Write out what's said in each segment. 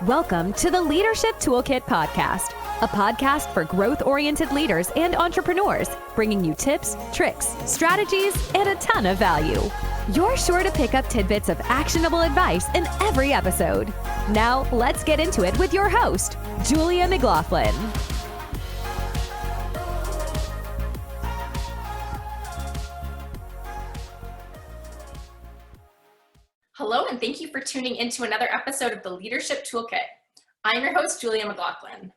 Welcome to the Leadership Toolkit podcast, a podcast for growth-oriented leaders and entrepreneurs, bringing you tips, tricks, strategies, and a ton of value. You're sure to pick up tidbits of actionable advice in every episode. Now, let's get into it with your host, Julia McLaughlin. Hello, and thank you for tuning into another episode of the Leadership Toolkit. I'm your host, Julia McLaughlin.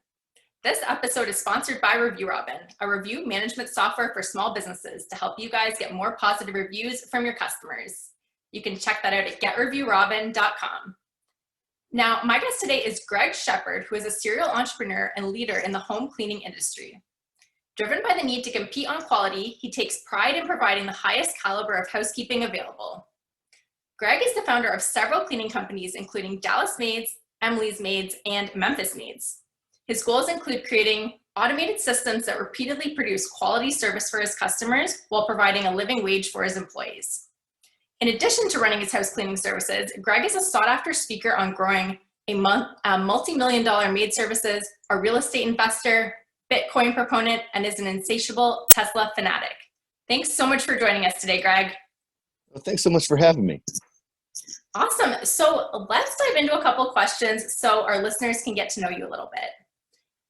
This episode is sponsored by Review Robin, a review management software for small businesses to help you guys get more positive reviews from your customers. You can check that out at getreviewrobin.com. Now, my guest today is Greg Shepard, who is a serial entrepreneur and leader in the home cleaning industry. Driven by the need to compete on quality, he takes pride in providing the highest caliber of housekeeping available. Greg is the founder of several cleaning companies, including Dallas Maids, Emily's Maids, and Memphis Maids. His goals include creating automated systems that repeatedly produce quality service for his customers while providing a living wage for his employees. In addition to running his house cleaning services, Greg is a sought-after speaker on growing a multi-million-dollar maid services, a real estate investor, Bitcoin proponent, and is an insatiable Tesla fanatic. Thanks so much for joining us today, Greg. Well, thanks so much for having me. Awesome. So let's dive into a couple questions so our listeners can get to know you a little bit.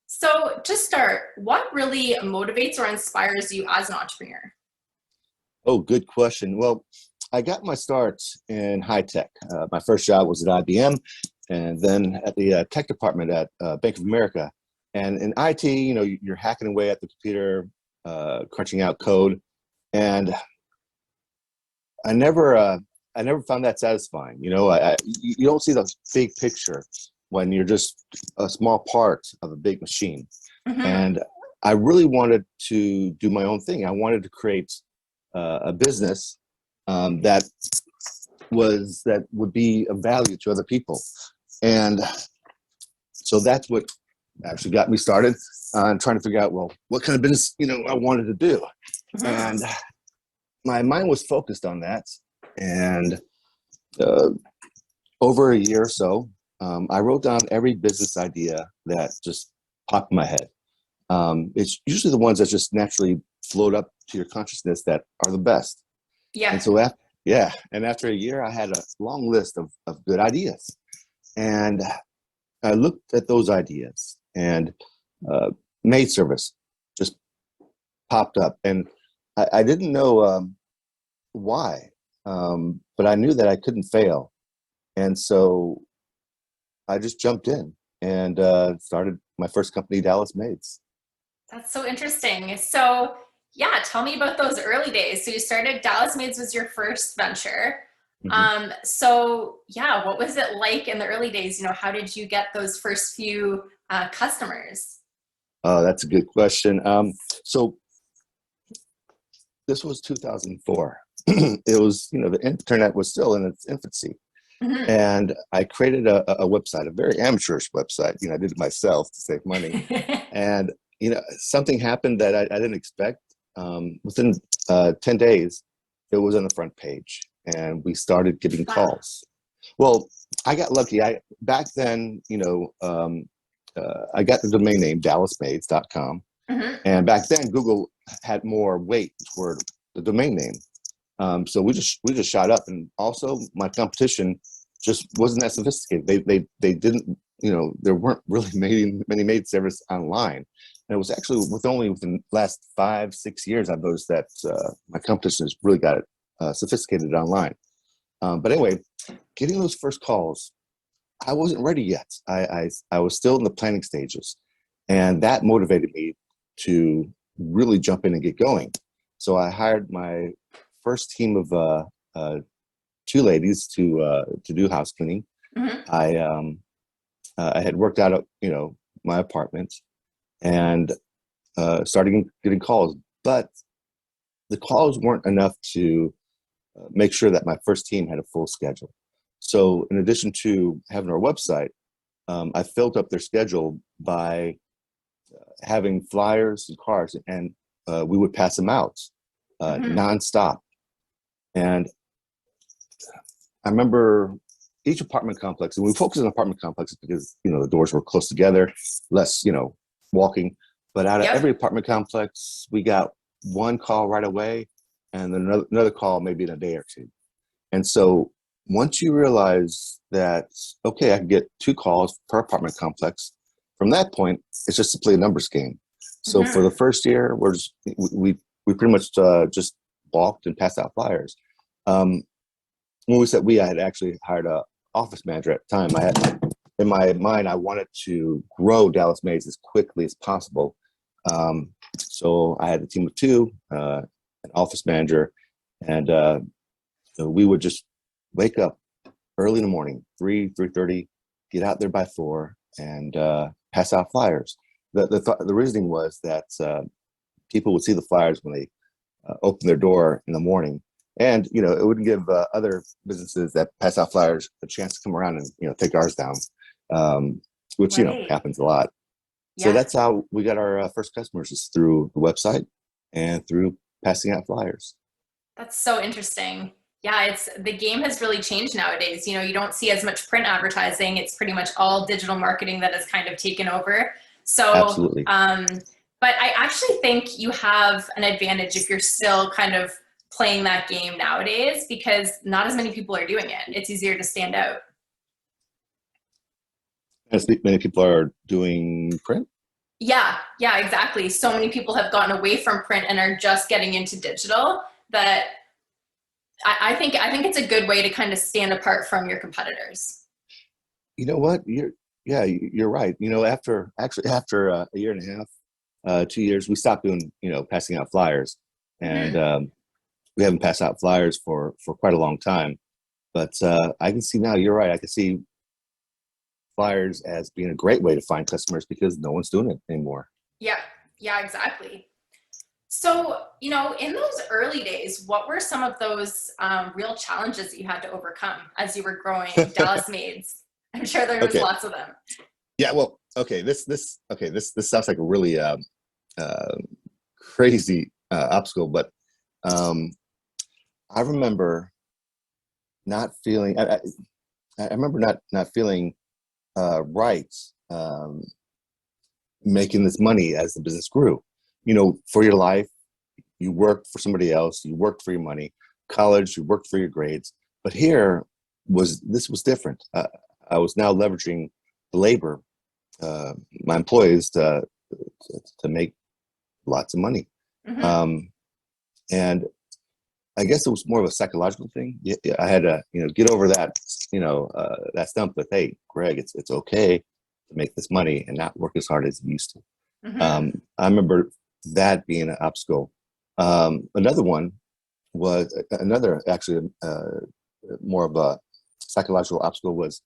So to start, what really motivates or inspires you as an entrepreneur? Oh, good question. Well, I got my start in high tech. My first job was at IBM and then at the tech department at Bank of America. And in IT, you're hacking away at the computer, crunching out code. And I never found that satisfying. You don't see the big picture when you're just a small part of a big machine. Mm-hmm. And I really wanted to do my own thing. I wanted to create a business that would be of value to other people. And so that's what actually got me started on trying to figure out, well, what kind of business, I wanted to do. Mm-hmm. And my mind was focused on that. And over a year or so, I wrote down every business idea that just popped in my head. It's usually the ones that just naturally float up to your consciousness that are the best. Yeah. And so after a year, I had a long list of good ideas. And I looked at those ideas, and maid service just popped up. And I didn't know why, but I knew that I couldn't fail. And so I just jumped in and started my first company, Dallas Maids. That's so interesting. So yeah, tell me about those early days. So you started, Dallas Maids was your first venture. Mm-hmm. So yeah, what was it like in the early days? How did you get those first few customers? Oh, that's a good question. So this was 2004. It was, the internet was still in its infancy. Mm-hmm. And I created a website, a very amateurish website. I did it myself to save money. And, something happened that I didn't expect. Within 10 days, it was on the front page and we started getting calls. Well, I got lucky. Back then, I got the domain name dallasmaids.com. Mm-hmm. And back then, Google had more weight toward the domain name. So we just shot up, and also my competition just wasn't that sophisticated. They didn't, there weren't really many maid service online. And it was actually within the last 5-6 years, I've noticed that my competition has really got sophisticated online. But anyway, getting those first calls, I wasn't ready yet. I was still in the planning stages, and that motivated me to really jump in and get going. So I hired my first team of 2 ladies to do house cleaning. Mm-hmm. I had worked out, my apartment, and started getting calls. But the calls weren't enough to make sure that my first team had a full schedule. So in addition to having our website, I filled up their schedule by having flyers and cards, and we would pass them out nonstop. And I remember each apartment complex, and we focus on apartment complexes because, the doors were close together, less, walking. But out of every apartment complex, we got one call right away and then another call maybe in a day or two. And so once you realize that, okay, I can get 2 calls per apartment complex, from that point, it's just simply a numbers game. So for the first year, we pretty much just walked and passed out flyers. When we said I had actually hired a office manager at the time. I had, in my mind, I wanted to grow Dallas Maids as quickly as possible. So I had a team of 2, an office manager, and so we would just wake up early in the morning, 3:30, get out there by 4, and pass out flyers. The reasoning was that people would see the flyers when they open their door in the morning, and it would give other businesses that pass out flyers a chance to come around and take ours down, which happens a lot. So that's how we got our first customers, is through the website and through passing out flyers. That's so interesting. Yeah, the game has really changed nowadays. You don't see as much print advertising. It's pretty much all digital marketing that has kind of taken over. So, absolutely. But I actually think you have an advantage if you're still kind of playing that game nowadays, because not as many people are doing it. It's easier to stand out. As many people are doing print? Yeah, exactly. So many people have gotten away from print and are just getting into digital, that I think it's a good way to kind of stand apart from your competitors. You know what? You're right. After a year and a half, 2 years, we stopped doing, passing out flyers, and we haven't passed out flyers for quite a long time. But I can see now, you're right. I can see flyers as being a great way to find customers because no one's doing it anymore. Yeah, exactly. So, in those early days, what were some of those real challenges that you had to overcome as you were growing Dallas Maids? I'm sure there was lots of them. Yeah, well, okay. This sounds like a really crazy obstacle, but I remember not feeling. I remember not feeling right making this money as the business grew. For your life, you worked for somebody else. You worked for your money. College, you worked for your grades. But this was different. I was now leveraging the labor, my employees, to make lots of money. And I guess it was more of a psychological thing. I had to, get over that, that stump with, hey, Greg, it's okay to make this money and not work as hard as you used to. I remember that being an obstacle. Another one was actually more of a psychological obstacle was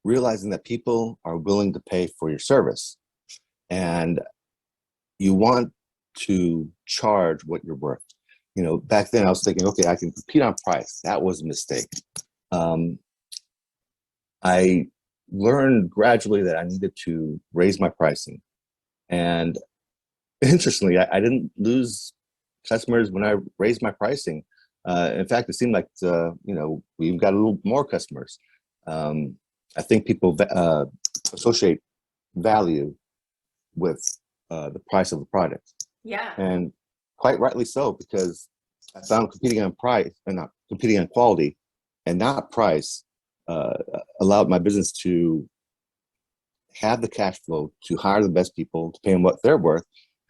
realizing that people are willing to pay for your service, and you want to charge what you're worth. Back then I was thinking, okay, I can compete on price. That was a mistake. I learned gradually that I needed to raise my pricing. And interestingly, I didn't lose customers when I raised my pricing. In fact, it seemed like, we've got a little more customers. I think people associate value with the price of the product. Yeah. And quite rightly so, because I found competing on price and not competing on quality and not price allowed my business to have the cash flow to hire the best people, to pay them what they're worth,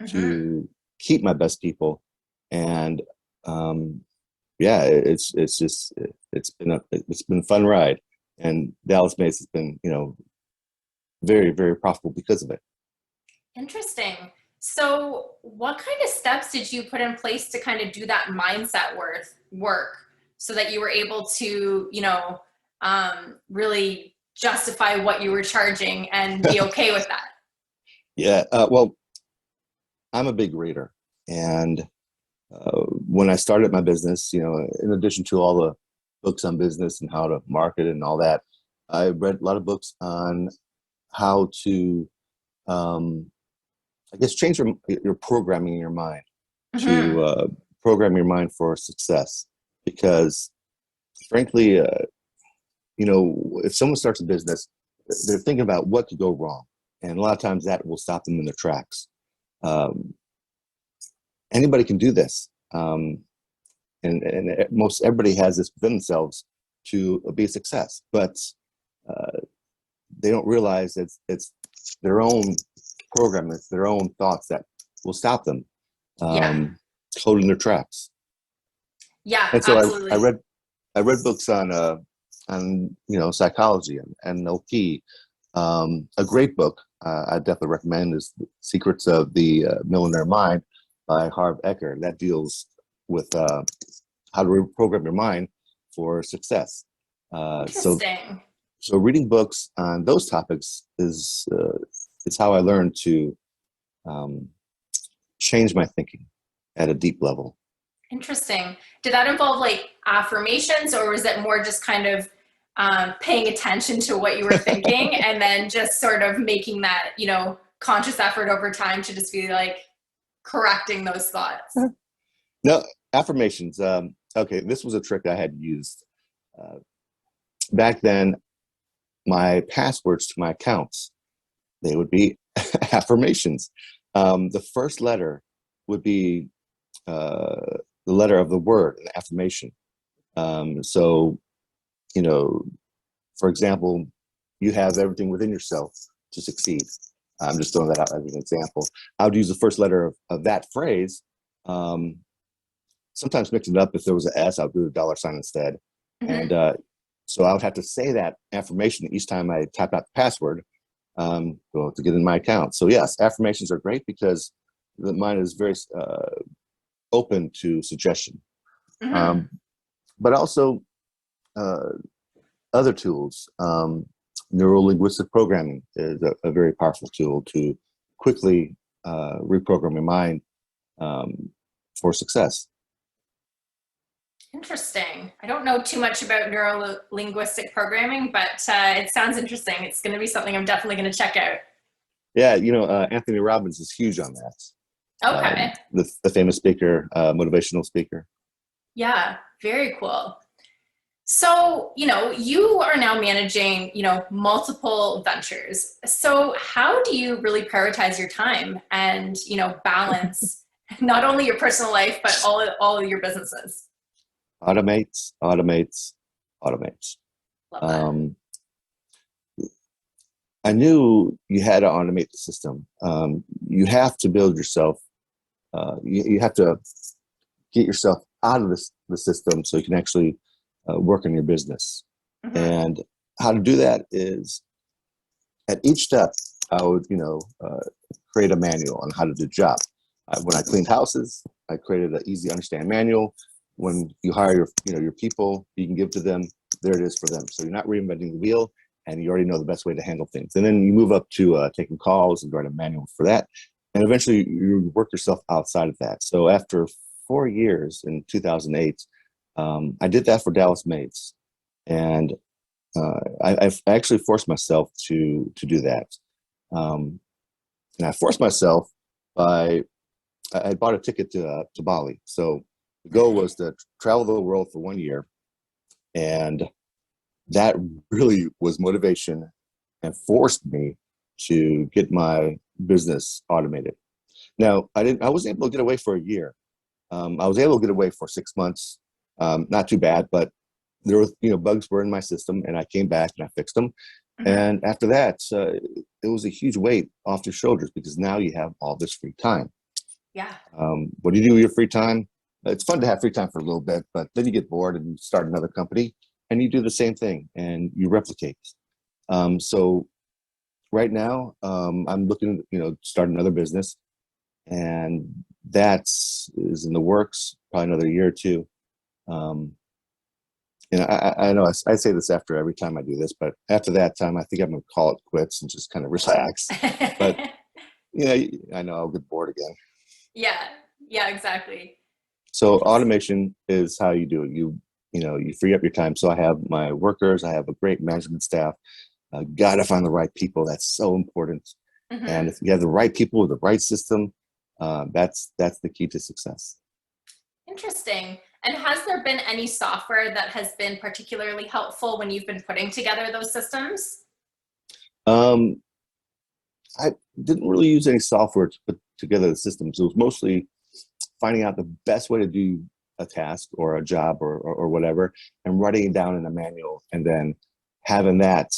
to keep my best people. And it's been a fun ride, and Dallas Maids has been, very, very profitable because of it. Interesting. So what kind of steps did you put in place to kind of do that mindset work so that you were able to, really justify what you were charging and be okay with that? Yeah. Well, I'm a big reader. And when I started my business, in addition to all the books on business and how to market and all that, I read a lot of books on how to, change your programming in your mind, to program your mind for success. Because frankly, if someone starts a business, they're thinking about what could go wrong. And a lot of times that will stop them in their tracks. Anybody can do this. And most everybody has this within themselves to be a success, but they don't realize it's their own program, it's their own thoughts that will stop them holding their tracks. Yeah, and so absolutely. I read books on psychology and NLP. A great book I definitely recommend is Secrets of the Millionaire Mind by Harv Eker. That deals with how to reprogram your mind for success. Interesting. So reading books on those topics is how I learned to change my thinking at a deep level. Interesting. Did that involve like affirmations, or was it more just kind of paying attention to what you were thinking and then just sort of making that, conscious effort over time to just be like correcting those thoughts? No, affirmations. Okay, this was a trick I had used. Back then, my passwords to my accounts, they would be affirmations. The first letter would be the letter of the word, an affirmation. For example, you have everything within yourself to succeed. I'm just throwing that out as an example. I would use the first letter of that phrase. Sometimes mix it up. If there was an S, I would do the $sign instead. Mm-hmm. And so I would have to say that affirmation each time I type out the password to get in my account. So yes, affirmations are great because the mind is very open to suggestion. Mm-hmm. But also other tools. Neuro-linguistic programming is a very powerful tool to quickly reprogram your mind for success. Interesting. I don't know too much about neuro-linguistic programming, but it sounds interesting. It's going to be something I'm definitely going to check out. Yeah, Anthony Robbins is huge on that. Okay. The famous speaker, motivational speaker. Yeah, very cool. So, you are now managing, multiple ventures. So how do you really prioritize your time and, balance not only your personal life, but all of your businesses? Automates. Love that. I knew you had to automate the system. You have to build yourself. You have to get yourself out of the system so you can actually work on your business. Mm-hmm. And how to do that is at each step, I would, create a manual on how to do the job. When I cleaned houses, I created an easy to understand manual. When you hire your people, you can give to them, there it is for them. So you're not reinventing the wheel and you already know the best way to handle things. And then you move up to taking calls and write a manual for that. And eventually you work yourself outside of that. So after 4 years in 2008, I did that for Dallas Maids. And I actually forced myself to do that. And I forced myself by, I bought a ticket to Bali. So the goal was to travel the world for 1 year. And that really was motivation and forced me to get my business automated. Now, I wasn't able to get away for a year. I was able to get away for 6 months. Not too bad, but there was, bugs were in my system and I came back and I fixed them. Mm-hmm. And after that, it was a huge weight off your shoulders because now you have all this free time. Yeah. What do you do with your free time? It's fun to have free time for a little bit, but then you get bored and you start another company and you do the same thing and you replicate. So right now, I'm looking to, start another business, and that is in the works, probably another year or two. I know I say this after every time I do this, but after that time, I think I'm going to call it quits and just kind of relax. But, I know I'll get bored again. Yeah, exactly. So automation is how you do it. You free up your time. So I have my workers, I have a great management staff. Got to find the right people. That's so important. Mm-hmm. And if you have the right people with the right system, that's the key to success. Interesting. And has there been any software that has been particularly helpful when you've been putting together those systems? Um, I didn't really use any software to put together the systems. It was mostly finding out the best way to do a task or a job or whatever, and writing it down in a manual, and then having that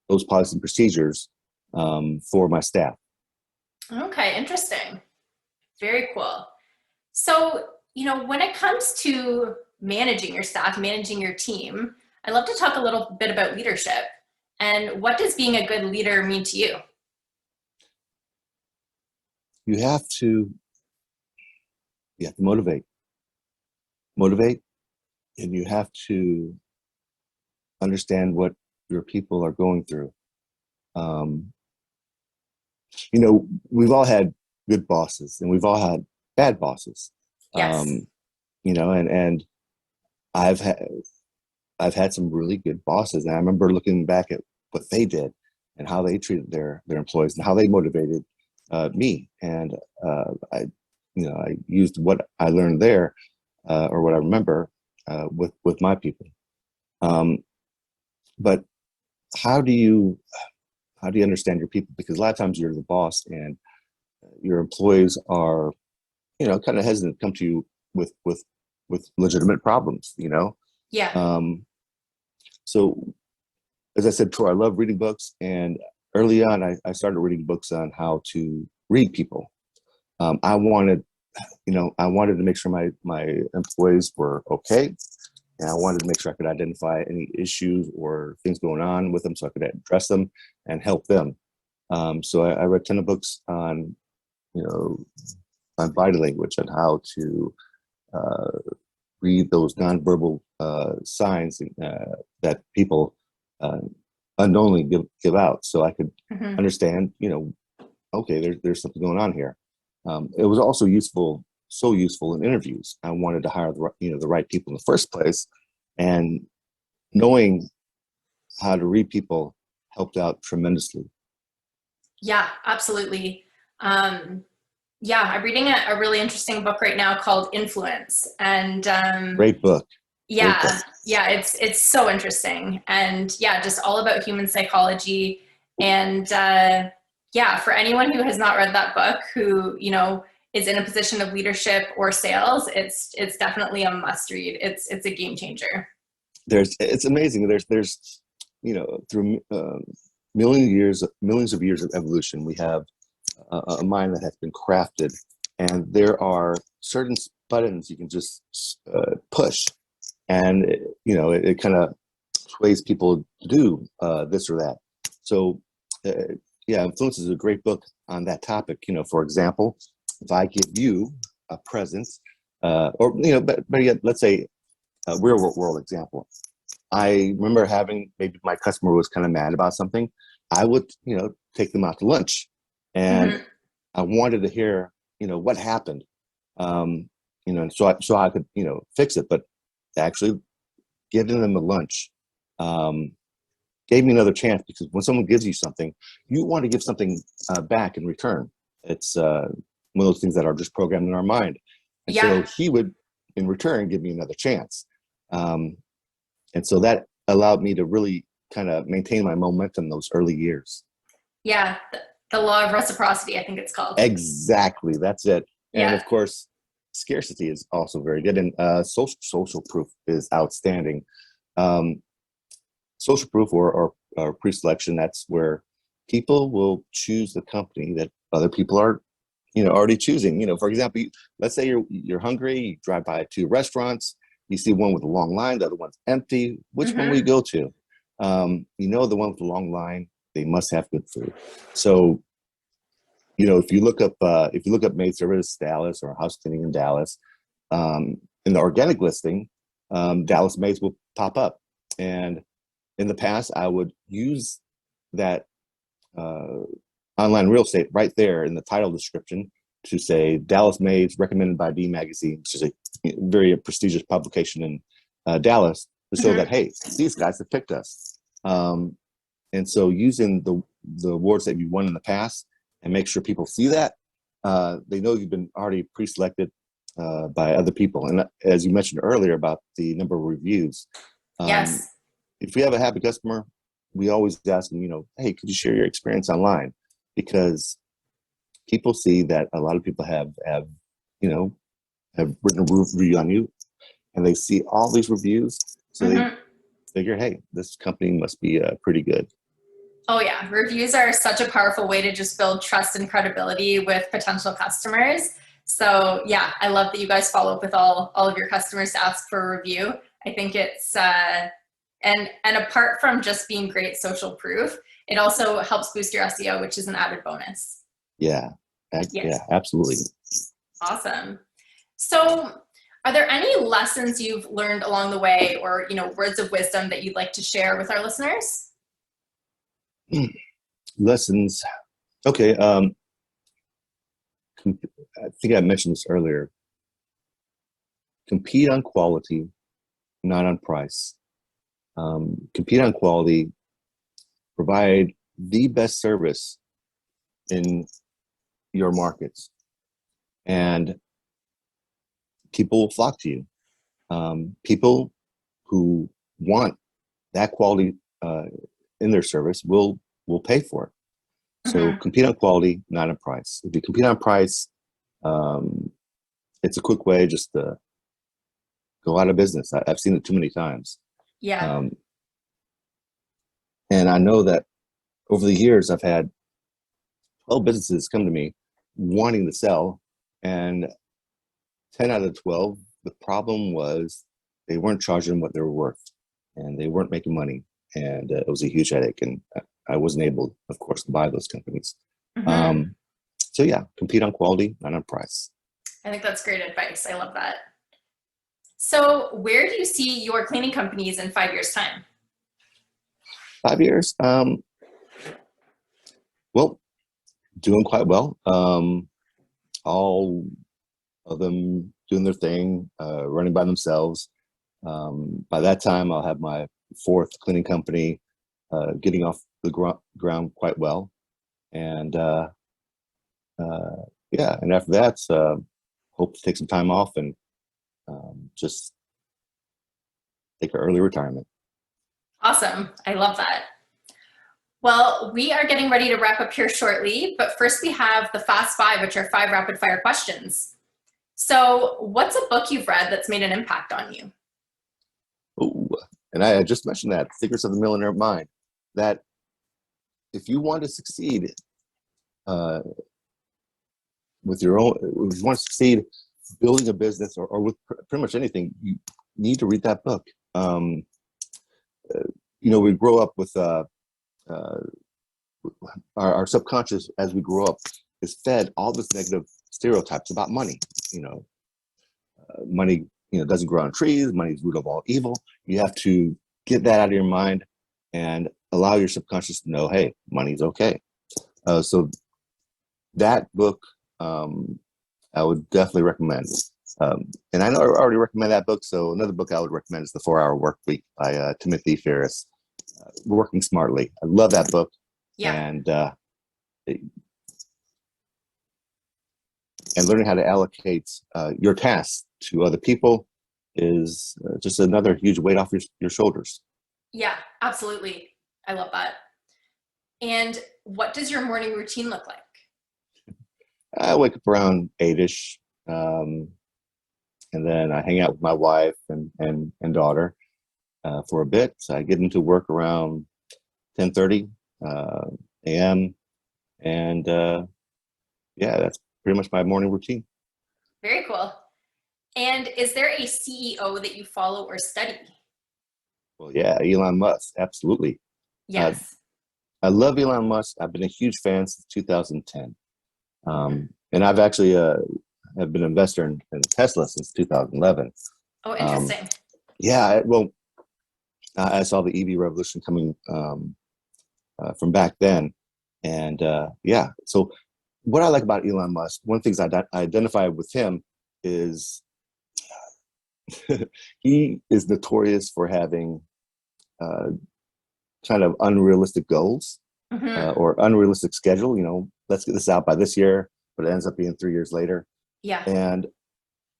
those policies and procedures for my staff. Okay, interesting. Very cool. So, when it comes to managing your staff, managing your team, I'd love to talk a little bit about leadership. And what does being a good leader mean to you? You have to motivate, and you have to understand what your people are going through. We've all had good bosses, and we've all had bad bosses. Yes. And I've had some really good bosses, and I remember looking back at what they did and how they treated their employees and how they motivated me. And I used what I learned there or what I remember with my people. But how do you understand your people? Because a lot of times you're the boss, and your employees are, kind of hesitant to come to you with legitimate problems. Yeah. So, as I said before, I love reading books, and early on, I started reading books on how to read people. I wanted to make sure my employees were okay, and I wanted to make sure I could identify any issues or things going on with them, so I could address them and help them. So I read a ton of books on body language and how to read those nonverbal signs that people unknowingly give out, so I could understand, okay, there's something going on here. It was also so useful in interviews. I wanted to hire the right people in the first place, and knowing how to read people helped out tremendously. Yeah, absolutely. Yeah, I'm reading a really interesting book right now called Influence, and Great book. Yeah, Great book. yeah, it's so interesting, and yeah, just all about human psychology. And yeah, for anyone who has not read that book, who is in a position of leadership or sales, it's definitely a must read. It's a game changer. It's amazing. There's through millions of years of evolution, we have a mind that has been crafted, and there are certain buttons you can just push, and it kind of sways people to do this or that. So Influence is a great book on that topic. For example, if I give you a present, or but yet, let's say a real world example. I remember having, maybe my customer was kind of mad about something. I would take them out to lunch, and I wanted to hear what happened, so I could fix it. But actually giving them a lunch gave me another chance, because when someone gives you something, you want to give something back in return. It's one of those things that are just programmed in our mind. And so he would, in return, give me another chance. And so that allowed me to really kind of maintain my momentum those early years. Yeah, the law of reciprocity, I think it's called. Exactly, that's it. And Yeah. of course, scarcity is also very good, and social proof is outstanding. Social proof or pre-selection, that's where people will choose the company that other people are already choosing. For example, let's say you're hungry, you drive by 2 restaurants, you see one with a long line, the other one's empty. Which one will you go to? The one with the long line, they must have good food. So if you look up maid service Dallas or housekeeping in Dallas, in the organic listing, Dallas Maids will pop up. And in the past, I would use that online real estate right there in the title description to say Dallas Maids recommended by D Magazine, which is a very prestigious publication in Dallas, to show that, hey, these guys have picked us. And so using the awards that you won in the past, and make sure people see that, they know you've been already pre-selected, by other people. And as you mentioned earlier about the number of reviews, Yes. if we have a happy customer, we always ask them, hey, could you share your experience online? Because people see that a lot of people have written a review on you, and they see all these reviews, so they figure, hey, this company must be pretty good. Oh yeah, reviews are such a powerful way to just build trust and credibility with potential customers. So yeah, I love that you guys follow up with all of your customers to ask for a review. I think it's and apart from just being great social proof, it also helps boost your SEO, which is an added bonus. Yeah, Yes. Yeah, absolutely. Awesome. So are there any lessons you've learned along the way, or words of wisdom that you'd like to share with our listeners? Lessons. Okay. I think I mentioned this earlier. Compete on quality, not on price. Compete on quality. Provide the best service in your markets, and people will flock to you. People who want that quality in their service will pay for it. So compete on quality, not on price. If you compete on price, it's a quick way just to go out of business. I've seen it too many times. Yeah. And I know that over the years, I've had 12 businesses come to me wanting to sell, and 10 out of 12, the problem was they weren't charging what they were worth, and they weren't making money. And it was a huge headache, and I wasn't able, of course, to buy those companies. So yeah, compete on quality, not on price. I think that's great advice. I love that. So where do you see your cleaning companies in 5 years' time? 5 years? Well, doing quite well. All of them doing their thing, running by themselves. By that time, I'll have my 4th cleaning company getting off the ground quite well. And and after that, hope to take some time off and just take an early retirement. Awesome. I love that. Well, we are getting ready to wrap up here shortly, but first we have the Fast 5, which are 5 rapid fire questions. So what's a book you've read that's made an impact on you? Oh, and I just mentioned that, Secrets of the Millionaire Mind, that if you want to succeed with your own, if you want to succeed building a business or with pretty much anything, you need to read that book. We grow up with our subconscious, as we grow up, is fed all this negative stereotypes about money. Money, doesn't grow on trees. Money is the root of all evil. You have to get that out of your mind and allow your subconscious to know, hey, money's okay. So that book, I would definitely recommend. And I know I already recommend that book. So another book I would recommend is The 4-Hour Work Week by Timothy Ferriss. Working Smartly. I love that book. Yeah. And learning how to allocate your tasks to other people is just another huge weight off your shoulders. Yeah, absolutely. I love that. And what does your morning routine look like? I wake up around 8-ish, and then I hang out with my wife and daughter for a bit. So I get into work around 10:30 a.m. And that's pretty much my morning routine. Very cool. And is there a CEO that you follow or study? Well, yeah, Elon Musk, absolutely. Yes. I love Elon Musk. I've been a huge fan since 2010. And I've actually have been an investor in Tesla since 2011. Oh, interesting. I saw the EV revolution coming from back then. And so what I like about Elon Musk, one of the things I identify with him is he is notorious for having kind of unrealistic goals or unrealistic schedule. Let's get this out by this year, but it ends up being 3 years later. Yeah. And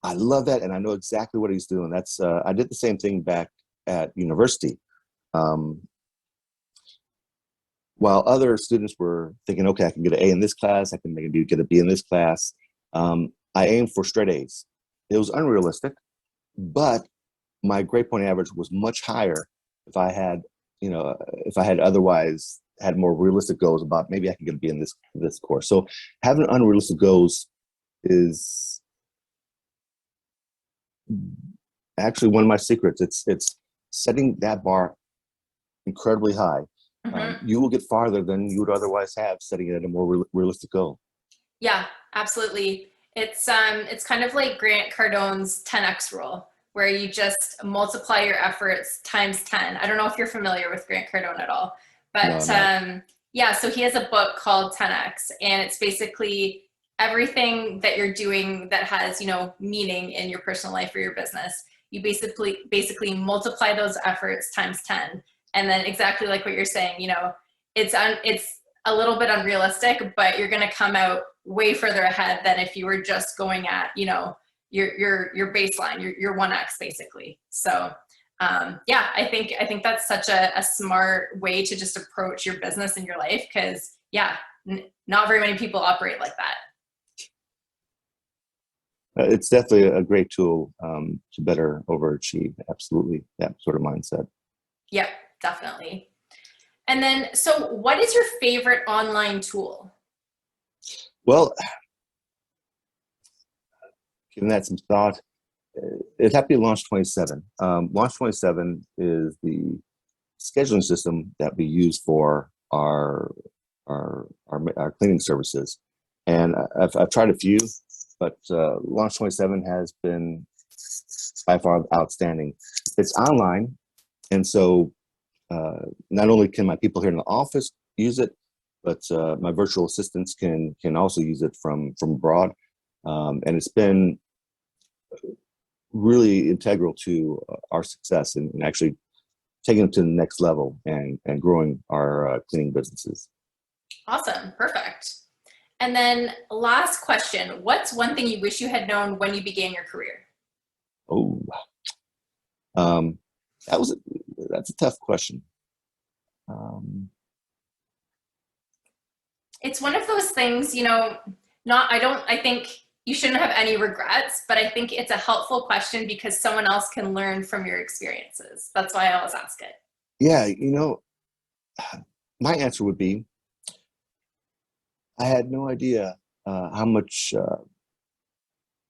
I love that, and I know exactly what he's doing. That's I did the same thing back at university. While other students were thinking, okay, I can get an A in this class, I can maybe get a B in this class, I aimed for straight A's. It was unrealistic, but my grade point average was much higher if I had, if I had otherwise had more realistic goals about maybe I can get a B in this course. So having unrealistic goals is actually one of my secrets. It's setting that bar incredibly high. You will get farther than you would otherwise have setting it at a more realistic goal. Yeah, absolutely. It's kind of like Grant Cardone's 10x rule, where you just multiply your efforts times 10. I don't know if you're familiar with Grant Cardone at all, but no. Yeah, so he has a book called 10x, and it's basically everything that you're doing that has, meaning in your personal life or your business. You basically multiply those efforts times 10. And then exactly like what you're saying, it's a little bit unrealistic, but you're going to come out way further ahead than if you were just going at, your baseline, your 1x basically. So yeah, I think that's such a smart way to just approach your business and your life, because not very many people operate like that. It's definitely a great tool to better overachieve. Absolutely, that sort of mindset. Yep, definitely. And then, so what is your favorite online tool? Well, giving that some thought, it'd have to be Launch 27. Launch 27 is the scheduling system that we use for our cleaning services. And I've tried a few, but Launch 27 has been by far outstanding. It's online, and so not only can my people here in the office use it, but my virtual assistants can also use it from abroad. And it's been really integral to our success and actually taking it to the next level and growing our cleaning businesses. Awesome. Perfect. And then last question, what's one thing you wish you had known when you began your career? Oh, that's a tough question. It's one of those things, I think you shouldn't have any regrets, but I think it's a helpful question because someone else can learn from your experiences. That's why I always ask it. Yeah, my answer would be, I had no idea how much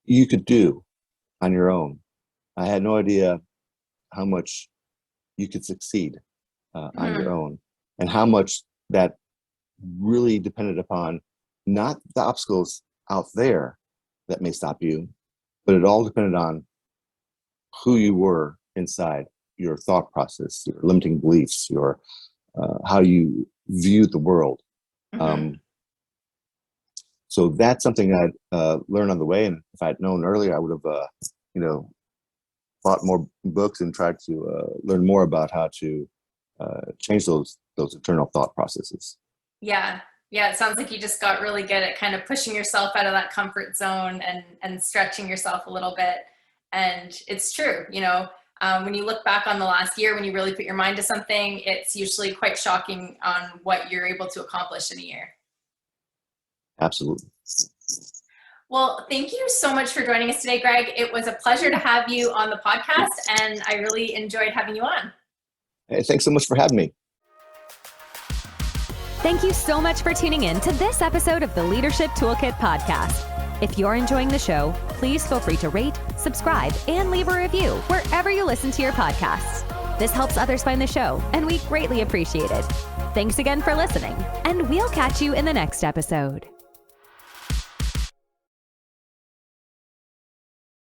you could do on your own. I had no idea how much you could succeed on your own, and how much that really depended upon not the obstacles out there that may stop you, but it all depended on who you were inside, your thought process, your limiting beliefs, your how you viewed the world. So that's something I'd learned on the way, and if I'd known earlier, I would have, bought more books and tried to learn more about how to change those internal thought processes. Yeah, it sounds like you just got really good at kind of pushing yourself out of that comfort zone and stretching yourself a little bit. And it's true, when you look back on the last year, when you really put your mind to something, it's usually quite shocking on what you're able to accomplish in a year. Absolutely. Well, thank you so much for joining us today, Greg. It was a pleasure to have you on the podcast, and I really enjoyed having you on. Hey, thanks so much for having me. Thank you so much for tuning in to this episode of the Leadership Toolkit podcast. If you're enjoying the show, please feel free to rate, subscribe, and leave a review wherever you listen to your podcasts. This helps others find the show, and we greatly appreciate it. Thanks again for listening, and we'll catch you in the next episode.